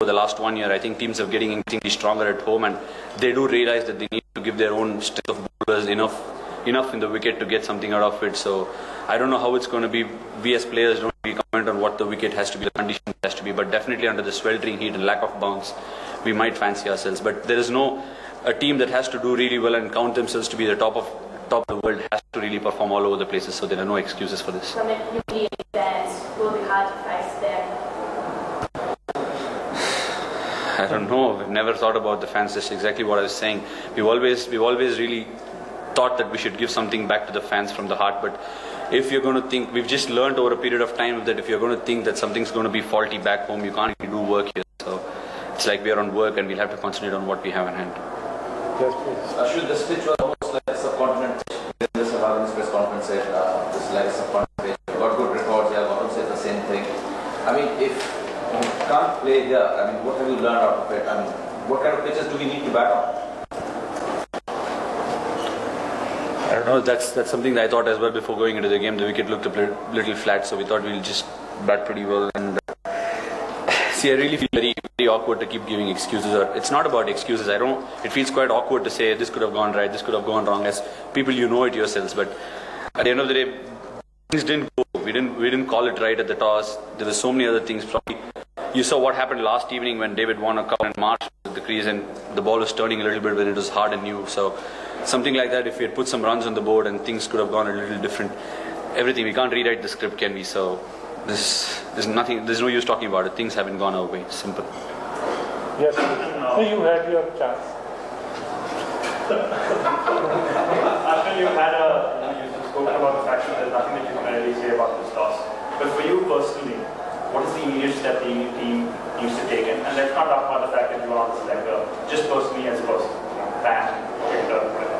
over the last 1 year. I think teams are getting increasingly stronger at home, and they do realize that they need to give their own strength of bowlers enough in the wicket to get something out of it. So I don't know how it's going to be. We as players don't really comment on what the wicket has to be, the condition has to be, but definitely under the sweltering heat and lack of bounce, we might fancy ourselves. But there is a team that has to do really well and count themselves to be the top of the world has to really perform all over the places. So there are no excuses for this. From the UK fans, will be hard to face them. I don't know. I've never thought about the fans. That's exactly what I was saying. We've always really thought that we should give something back to the fans from the heart. But if you're going to think, we've just learned over a period of time that if you're going to think that something's going to be faulty back home, you can't really do work here. So it's like we're on work and we'll have to concentrate on what we have in hand. Yes, please. Should this pitch was almost like a subcontinent pitch. This press conference said this is like a subcontinent pitch. You've got good records. Yeah, Gautam said the same thing. I mean, if you can't play here, I mean, what have you learned out of it? I mean, what kind of pitches do we need to bat on? I don't know. That's something that I thought as well before going into the game. The wicket looked a little flat, so we thought we'll just bat pretty well. And see, I really feel very, very awkward to keep giving excuses. Or it's not about excuses. It feels quite awkward to say this could have gone right, this could have gone wrong. As people, you know it yourselves. But at the end of the day, things didn't go. We didn't call it right at the toss. There were so many other things. Probably you saw what happened last evening when David Warner caught and marched with the crease, and the ball was turning a little bit when it was hard and new. So something like that, if we had put some runs on the board and things could have gone a little different. Everything, we can't rewrite the script, can we? So there's no use talking about it. Things haven't gone our way. Simple. Yes, so you had your chance. After you spoke about the fact that there's nothing that you can really say about this toss. But for you personally, what is the immediate step the team needs to take? And let's not talk about the fact that you are on the selector. Just personally as a person, fan, cricketer, whatever.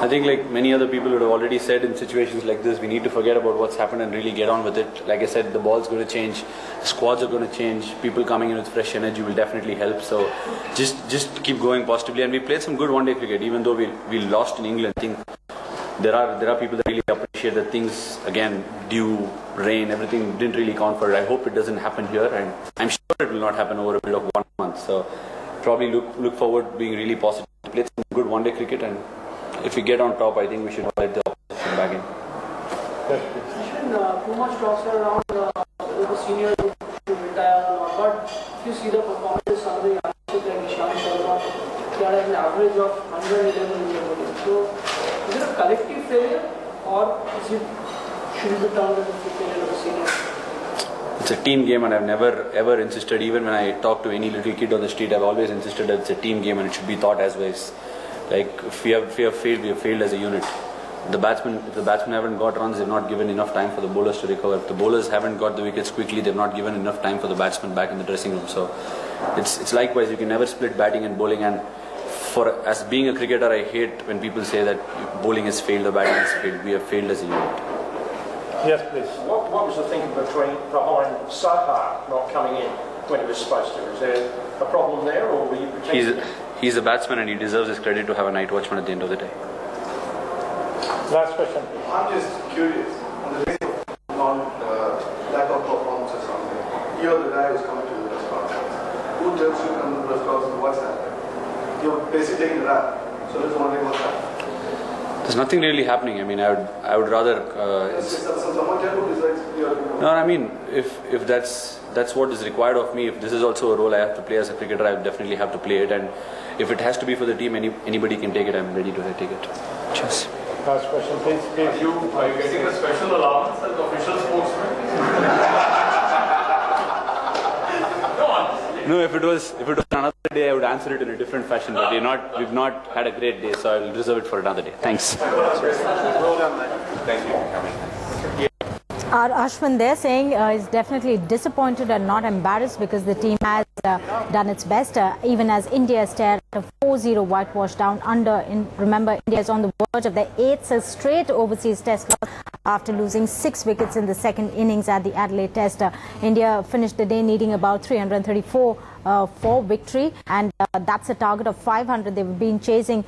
I think like many other people would have already said, in situations like this, we need to forget about what's happened and really get on with it. Like I said, the ball's going to change, the squads are going to change, people coming in with fresh energy will definitely help. So just keep going positively. And we played some good one-day cricket, even though we lost in England. I think there are people that really appreciate that things, again, dew, rain, everything didn't really count for it. I hope it doesn't happen here, and I'm sure it will not happen over a period of 1 month. So probably look forward being really positive. Played some good one-day cricket, and if we get on top, I think we should let the opposition back in. Too much talks around the senior to retire or not, but if you see the performances of the youngsters like Ishan Sharma, they are at an average of 111 in the bowling. So is it a collective failure, or should it be termed as a failure of the senior? It's a team game, and I've never ever insisted, even when I talk to any little kid on the street, I've always insisted that it's a team game and it should be thought as ways. Like if we have failed, we have failed as a unit. If the batsmen haven't got runs, they've not given enough time for the bowlers to recover. If the bowlers haven't got the wickets quickly, they've not given enough time for the batsmen back in the dressing room. So it's likewise. You can never split batting and bowling. And as being a cricketer, I hate when people say that bowling has failed or batting has failed. We have failed as a unit. Yes, please. What was the thinking behind Saha not coming in when he was supposed to? Is there a problem there, or were you protecting him? He's a batsman and he deserves his credit to have a night watchman at the end of the day. Last question. I'm just curious, on the basis of lack of performance or something, you're the guy who's coming to the press conference. Who tells you to come to the press conference? What's happening? You're basically taking the rap. So just wondering what's happening. There's nothing really happening. I mean, I would rather. Someone tell you besides No, I mean, if that's what is required of me. If this is also a role I have to play as a cricketer, I definitely have to play it. And if it has to be for the team, anybody can take it. I'm ready to take it. Cheers. Last question, please. Are you getting a special allowance as official spokesman? Go on. No, if it was another day, I would answer it in a different fashion. But we've not had a great day, so I will reserve it for another day. Thanks. Well done, man. Thank you for coming. Our Ashwin there saying is definitely disappointed and not embarrassed because the team has done its best, even as India stared at a 4-0 whitewash down under. Remember, India is on the verge of their 8th straight overseas test loss after losing 6 wickets in the second innings at the Adelaide test. India finished the day needing about 334 for victory, and that's a target of 500 they've been chasing